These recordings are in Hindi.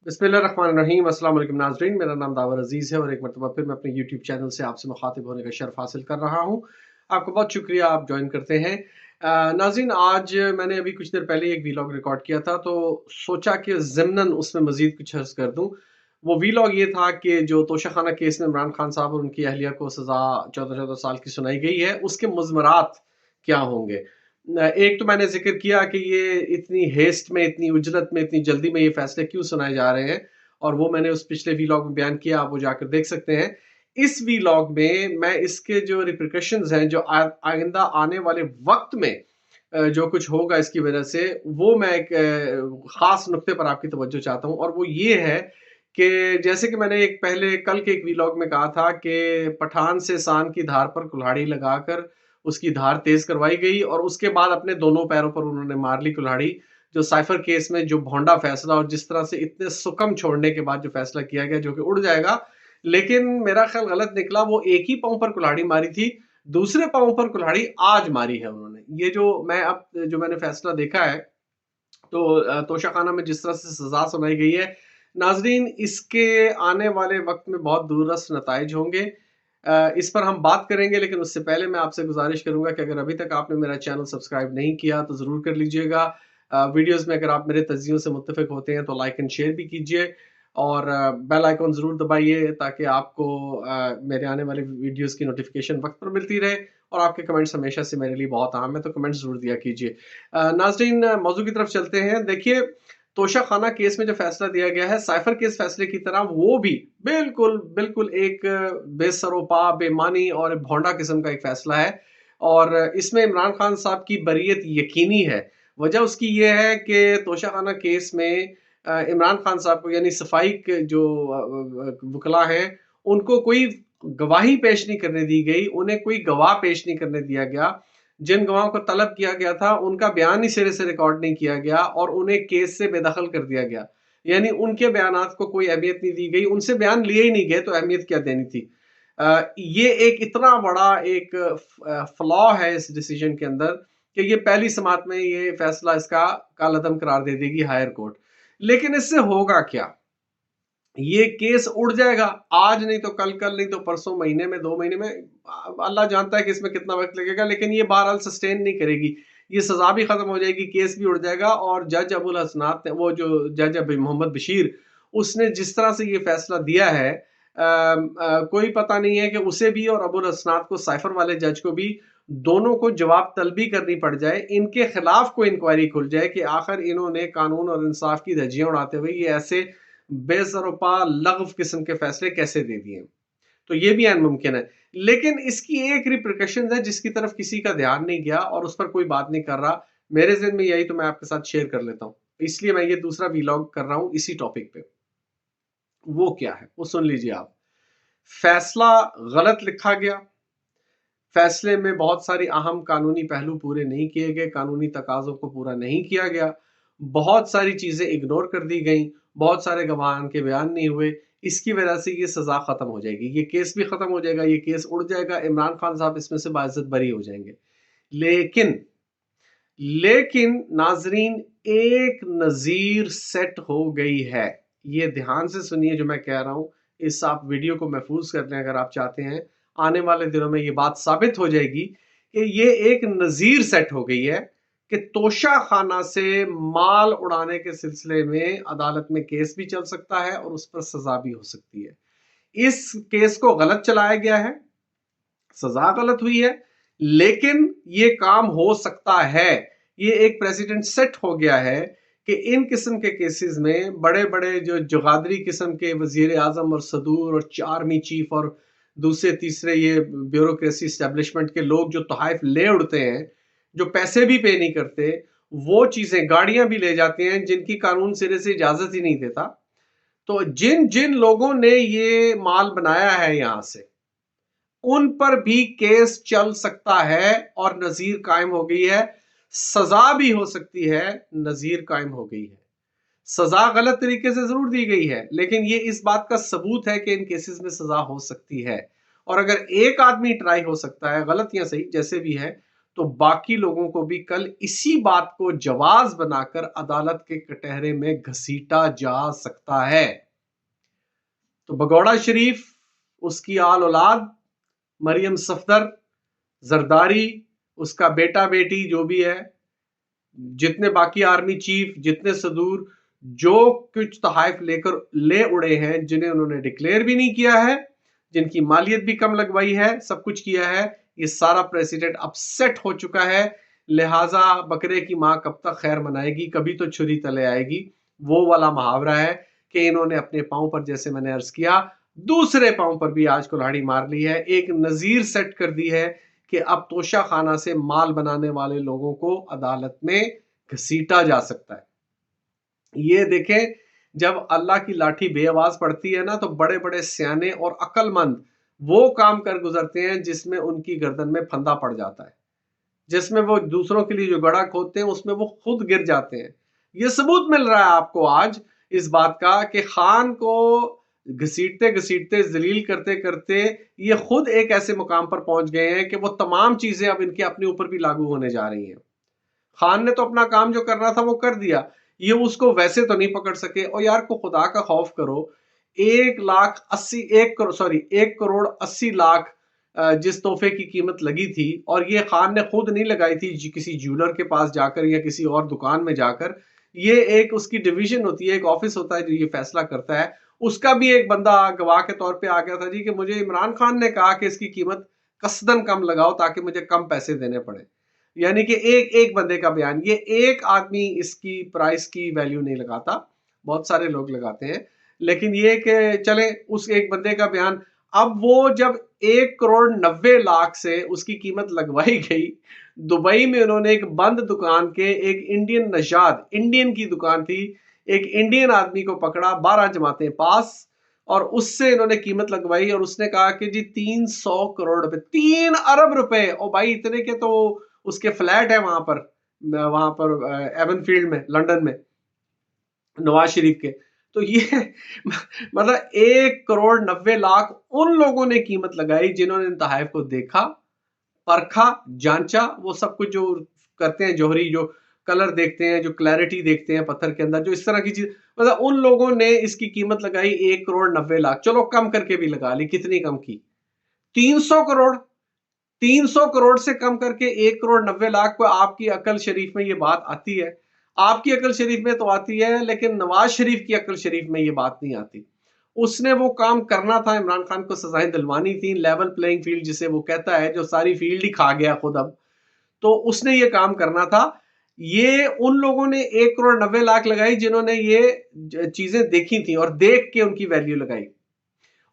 बिस्मिल्लाहिर्रहमानिर्रहीम। अस्सलाम वालेकुम नाज़रीन, मेरा नाम दावर अज़ीज़ है और एक मरतबा फिर मैं अपने यूट्यूब चैनल से आपसे मुखातिब होने का शर्फ़ हासिल कर रहा हूँ। आपका बहुत शुक्रिया, आप जॉइन करते हैं। नाज़रीन, आज मैंने अभी कुछ देर पहले एक वीलॉग रिकॉर्ड किया था, तो सोचा कि ज़िम्नन उसमें मज़ीद कुछ अर्ज़ कर दूँ। वो वीलॉग ये था कि जो तोशाखाना केस में इमरान खान साहब और उनकी अहलिया को सज़ा 14-14 साल की सुनाई गई है, उसके मुज़मरात क्या होंगे? एक तो मैंने ज़िक्र किया कि ये इतनी हेस्ट में, इतनी उजलत में, इतनी जल्दी में ये फ़ैसले क्यों सुनाए जा रहे हैं, और वो मैंने उस पिछले वीलॉग में बयान किया, आप वो जाकर देख सकते हैं। इस वीलॉग में मैं इसके जो रिperकशंस हैं, जो आइंदा आने वाले वक़्त में जो कुछ होगा इसकी वजह से, वो मैं एक ख़ास नुक्ते पर आपकी तवज्जो चाहता हूँ, और वो ये है कि जैसे कि मैंने एक पहले कल के एक वीलॉग में कहा था कि पठान से सान की धार पर कुल्हाड़ी लगाकर उसकी धार तेज़ करवाई गई, और उसके बाद अपने दोनों पैरों पर उन्होंने मार ली कुल्हाड़ी। जो साइफर केस में जो भोंडा फैसला और जिस तरह से इतने सुकम छोड़ने के बाद जो फैसला किया गया, जो कि उड़ जाएगा, लेकिन मेरा ख्याल गलत निकला। वो एक ही पाँव पर कुल्हाड़ी मारी थी, दूसरे पाँव पर कुल्हाड़ी आज मारी है उन्होंने। ये जो मैंने फैसला देखा है, तो तोशाखाना में जिस तरह से सज़ा सुनाई गई है, नाज़रीन, इसके आने वाले वक़्त में बहुत दूरदर्श नताइज होंगे। इस पर हम बात करेंगे, लेकिन उससे पहले मैं आपसे गुज़ारिश करूँगा कि अगर अभी तक आपने मेरा चैनल सब्सक्राइब नहीं किया, तो ज़रूर कर लीजिएगा। वीडियोज़ में अगर आप मेरे तज्ज़ियों से मुत्तफ़िक होते हैं, तो लाइक एंड शेयर भी कीजिए, और बेल आइकन ज़रूर दबाइए, ताकि आपको मेरे आने वाले वीडियोज़ की नोटिफ़िकेशन वक़्त पर मिलती रहे, और आपके कमेंट्स हमेशा से मेरे लिए बहुत अहम है, तो कमेंट्स ज़रूर दिया कीजिए। नाज़रीन, मौज़ू की तरफ चलते हैं। देखिए, तोशाखाना केस में जो फैसला दिया गया है, साइफर केस फैसले की तरह वो भी बिल्कुल, बिल्कुल एक बेसरोपा, बेमानी और भोंडा किस्म का एक फैसला है, और इसमें इमरान खान साहब की बरियत यकीनी है। वजह उसकी ये है कि तोशाखाना केस में इमरान खान साहब को, यानी सफाई के जो वकला हैं, उनको कोई गवाही पेश नहीं करने दी गई, उन्हें कोई गवाह पेश नहीं करने दिया गया। जिन गवाहों को तलब किया गया था, उनका बयान ही सिरे से रिकॉर्ड नहीं किया गया, और उन्हें केस से बेदखल कर दिया गया। यानी उनके बयानात को कोई अहमियत नहीं दी गई, उनसे बयान लिए ही नहीं गए, तो अहमियत क्या देनी थी? ये एक इतना बड़ा एक फ्लॉ है इस डिसीजन के अंदर, कि ये पहली समात में ये फैसला इसका कालअदम करार दे देगी हायर कोर्ट। लेकिन इससे होगा क्या? ये केस उड़ जाएगा, आज नहीं तो कल, कल नहीं तो परसों, महीने में, 2 महीने में, अल्लाह जानता है कि इसमें कितना वक़्त लगेगा, लेकिन ये बहरहाल सस्टेन नहीं करेगी। ये सज़ा भी ख़त्म हो जाएगी, केस भी उड़ जाएगा, और जज अबुल हसनात ने, वो जो जज मोहम्मद बशीर, उसने जिस तरह से ये फ़ैसला दिया है, कोई पता नहीं है कि उसे भी और अबुल हसनात को, साइफर वाले जज को भी, दोनों को जवाब तलबी करनी पड़ जाए, इनके खिलाफ कोई इंक्वायरी खुल जाए कि आखिर इन्होंने कानून और इंसाफ की धज्जियां उड़ाते हुए ये ऐसे बेसरोपा लग़्व किस्म के फैसले कैसे दे दिए। तो ये भी ऐन मुमकिन है। लेकिन इसकी एक रिperकशन है जिसकी तरफ किसी का ध्यान नहीं गया, और उस पर कोई बात नहीं कर रहा। मेरे ज़हन में यही, तो मैं आपके साथ शेयर कर लेता हूँ। इसलिए मैं ये दूसरा वीलॉग कर रहा हूँ इसी टॉपिक पे। वो क्या है? वो सुन लीजिए आप। फैसला गलत लिखा गया। फैसले में बहुत सारी अहम कानूनी पहलू पूरे नहीं किए गए, कानूनी तकाज़ों को पूरा नहीं किया गया, बहुत सारी चीज़ें इग्नोर कर दी गईं, बहुत सारे गवाहान के बयान नहीं हुए। इसकी वजह से ये सज़ा ख़त्म हो जाएगी, ये केस भी ख़त्म हो जाएगा, ये केस उड़ जाएगा, इमरान खान साहब इसमें से बाइज़्ज़त बरी हो जाएँगे। लेकिन लेकिन नाज़रीन, एक नज़ीर सेट हो गई है। ये ध्यान से सुनिए जो मैं कह रहा हूँ, इस आप वीडियो को महफ़ूज़ कर लें अगर आप चाहते हैं। आने वाले दिनों में ये बात साबित हो जाएगी कि ये एक नज़ीर सेट हो गई है कि तोशाखाना से माल उड़ाने के सिलसिले में अदालत में केस भी चल सकता है, और उस पर सज़ा भी हो सकती है। इस केस को गलत चलाया गया है, सज़ा गलत हुई है, लेकिन ये काम हो सकता है। ये एक प्रेसिडेंट सेट हो गया है कि इन किस्म के केसेस में बड़े-बड़े जो जगादरी किस्म के वज़ीर-ए-आज़म और सदूर और आर्मी चीफ और दूसरे तीसरे ये ब्यूरोक्रेसी एस्टेब्लिशमेंट के लोग जो तोहफ़ ले उड़ते हैं, जो पैसे भी पे नहीं करते, वो चीज़ें, गाड़ियाँ भी ले जाते हैं जिनकी कानून सिरे से इजाज़त ही नहीं देता। तो जिन-जिन लोगों ने ये माल बनाया है यहाँ से, उन पर भी केस चल सकता है, और नज़ीर कायम हो गई है। सज़ा भी हो सकती है, नज़ीर कायम हो गई है। सज़ा गलत तरीके से ज़रूर दी गई है, लेकिन ये इस बात का सबूत है कि इन केसेस में सज़ा हो सकती है। और अगर एक आदमी ट्राई हो सकता है, गलत या सही जैसे भी है, तो बाकी लोगों को भी कल इसी बात को जवाज बनाकर अदालत के कटहरे में घसीटा जा सकता है। तो भगौड़ा शरीफ, उसकी आल औलाद, मरियम सफदर, जरदारी, उसका बेटा बेटी जो भी है, जितने बाकी आर्मी चीफ, जितने सदूर, जो कुछ तहाइफ लेकर ले उड़े हैं, जिन्हें उन्होंने डिक्लेयर भी नहीं किया है, जिनकी मालियत भी कम लगवाई है, सब कुछ किया है, ये सारा प्रेसिडेंट अपसेट हो चुका है। लिहाजा बकरे की मां कब तक खैर मनाएगी, कभी तो छुरी तले आएगी। वो वाला मुहावरा है कि इन्होंने अपने पांव पर, जैसे मैंने अर्ज किया, दूसरे पांव पर भी आज कुल्हाड़ी मार ली है। एक नजीर सेट कर दी है कि अब तोशा खाना से माल बनाने वाले लोगों को अदालत में घसीटा जा सकता है। ये देखें, जब अल्लाह की लाठी बेआवाज पड़ती है ना, तो बड़े बड़े सियाने और अक्लमंद वो काम कर गुजरते हैं जिसमें उनकी गर्दन में फंदा पड़ जाता है, जिसमें वो दूसरों के लिए जो गड़ा खोदते हैं उसमें वो खुद गिर जाते हैं। ये सबूत मिल रहा है आपको आज इस बात का कि खान को घसीटते घसीटते, जलील करते करते ये खुद एक ऐसे मुकाम पर पहुंच गए हैं कि वो तमाम चीजें अब इनके अपने ऊपर भी लागू होने जा रही हैं। खान ने तो अपना काम जो करना था वो कर दिया, ये उसको वैसे तो नहीं पकड़ सके। और यार को खुदा का खौफ करो, 1,80,000 1 करोड़ सॉरी 1,80,00,000 जिस तोहफे की कीमत लगी थी, और ये खान ने खुद नहीं लगाई थी किसी ज्वेलर के पास जाकर या किसी और दुकान में जाकर। ये एक उसकी डिवीजन होती है, एक ऑफिस होता है जो ये फैसला करता है। उसका भी एक बंदा गवाह के तौर पे आ गया था जी कि मुझे इमरान खान ने कहा कि इसकी कीमत कसदन कम लगाओ ताकि मुझे कम पैसे देने पड़े। यानी कि एक एक बंदे का बयान, ये एक आदमी इसकी प्राइस की वैल्यू नहीं लगाता, बहुत सारे लोग लगाते हैं, लेकिन ये कि चले उस एक बंदे का बयान। अब वो जब 1,90,00,000 से उसकी कीमत लगवाई गई, दुबई में उन्होंने एक बंद दुकान के एक इंडियन नशाद, इंडियन की दुकान थी, एक इंडियन आदमी को पकड़ा, 12 जमातें पास, और उससे इन्होंने कीमत लगवाई और उसने कहा कि जी 300 करोड़ रुपए, 3 अरब रुपए। ओ भाई, इतने के तो उसके फ्लैट है वहां पर एवन फील्ड में, लंदन में, नवाज शरीफ के। तो ये मतलब 1,90,00,000 उन लोगों ने कीमत लगाई जिन्होंने इन तहाइफ को देखा, परखा, जांचा, वो सब कुछ जो करते हैं, जौहरी जो कलर देखते हैं, जो क्लैरिटी देखते हैं पत्थर के अंदर, जो इस तरह की चीज, मतलब उन लोगों ने इसकी कीमत लगाई 1,90,00,000। चलो कम करके भी लगा ली, कितनी कम की? 300 करोड़। 300 करोड़ से कम करके 1,90,00,000 को आपकी अकल शरीफ में ये बात आती है? आपकी अकल शरीफ में तो आती है, लेकिन नवाज शरीफ की अकल शरीफ में ये बात नहीं आती। उसने वो काम करना था, इमरान खान को सजाएं दिलवानी थी, लेवल प्लेइंग फील्ड जिसे वो कहता है, जो सारी फील्ड ही खा गया खुद अब। तो उसने ये काम करना था। ये उन लोगों ने 1,90,00,000 लगाई जिन्होंने ये चीजें देखी थी और देख के उनकी वैल्यू लगाई।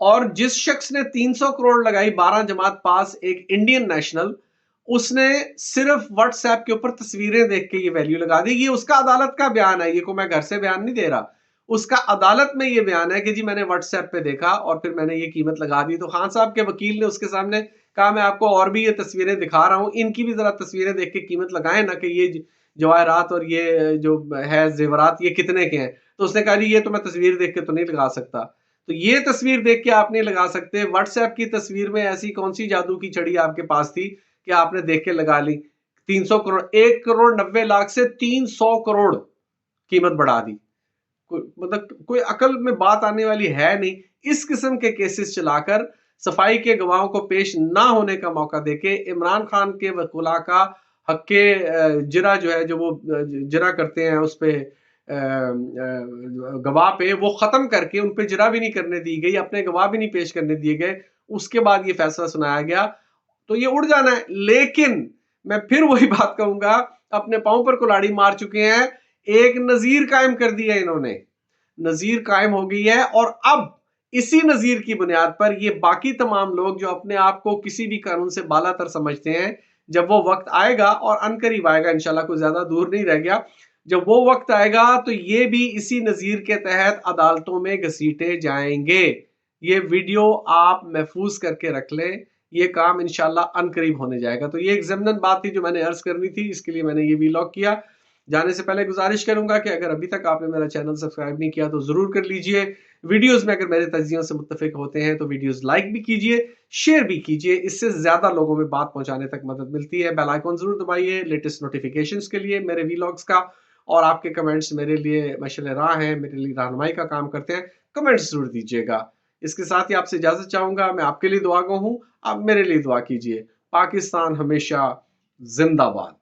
और जिस शख्स ने 300 करोड़ लगाई, 12 जमात पास, एक इंडियन नेशनल, उसने सिर्फ व्हाट्सएप के ऊपर तस्वीरें देख के ये वैल्यू लगा दी। ये उसका अदालत का बयान है, ये को मैं घर से बयान नहीं दे रहा। उसका अदालत में ये बयान है कि जी मैंने व्हाट्सएप पे देखा और फिर मैंने ये कीमत लगा दी। तो खान साहब के वकील ने उसके सामने कहा, मैं आपको और भी ये तस्वीरें दिखा रहा हूं, इनकी भी जरा तस्वीरें देख के कीमत लगाएं ना, कि ये जवाहरात और ये जो है जेवरात, ये कितने के हैं। तो उसने कहा, जी ये तो मैं तस्वीर देख के तो नहीं लगा सकता। तो ये तस्वीर देख के आप नहीं लगा सकते। व्हाट्सएप की तस्वीर में ऐसी कौन सी जादू की छड़ी आपके पास थी कि आपने देख के लगा ली? 300 करोड़, 1,90,00,000 से 300 करोड़ कीमत बढ़ा दी। मतलब कोई अकल में बात आने वाली है नहीं। इस किस्म के केसेस चलाकर सफाई के गवाहों को पेश ना होने का मौका देके इमरान खान के वकुला का हक के जिरा जो है, जो वो जिरा करते हैं उस पे गवाह पे, वो खत्म करके उन पे जिरा भी नहीं करने दी गई, अपने गवाह भी नहीं पेश करने दिए गए। उसके बाद ये फैसला सुनाया गया, तो ये उड़ जाना है। लेकिन मैं फिर वही बात कहूंगा, अपने पांव पर कुल्हाड़ी मार चुके हैं। एक नजीर कायम कर दिया इन्होंने, नजीर कायम हो गई है। और अब इसी नजीर की बुनियाद पर ये बाकी तमाम लोग जो अपने आप को किसी भी कानून से बालातर समझते हैं, जब वो वक्त आएगा, और अनकरीब आएगा इंशाल्लाह, कोई ज्यादा दूर नहीं रह गया, जब वो वक्त आएगा तो ये भी इसी नजीर के तहत अदालतों में घसीटे जाएंगे। ये वीडियो आप महफूज करके रख लें, ये काम इंशाल्लाह अनकरीब होने जाएगा। तो ये एक ज़मनन बात थी जो मैंने अर्ज करनी थी, इसके लिए मैंने ये व्लॉग किया। जाने से पहले गुजारिश करूंगा कि अगर अभी तक आपने मेरा चैनल सब्सक्राइब नहीं किया तो ज़रूर कर लीजिए। वीडियोज़ में अगर मेरे तज्ज़ियों से मुत्तफ़िक होते हैं तो वीडियोज़ लाइक भी कीजिए, शेयर भी कीजिए। इससे ज़्यादा लोगों में बात पहुँचाने तक मदद मिलती है। बेल आइकन ज़रूर दबाइए लेटेस्ट नोटिफ़िकेशंस के लिए मेरे वीलॉग्स का, और आपके कमेंट्स मेरे लिए मशाल राह हैं, मेरे लिए रहनुमाई का काम करते हैं। कमेंट्स ज़रूर दीजिएगा। इसके साथ ही आपसे इजाज़त चाहूँगा। मैं आपके लिए दुआ गो हूँ, आप मेरे लिए दुआ कीजिए। पाकिस्तान हमेशा ज़िंदाबाद।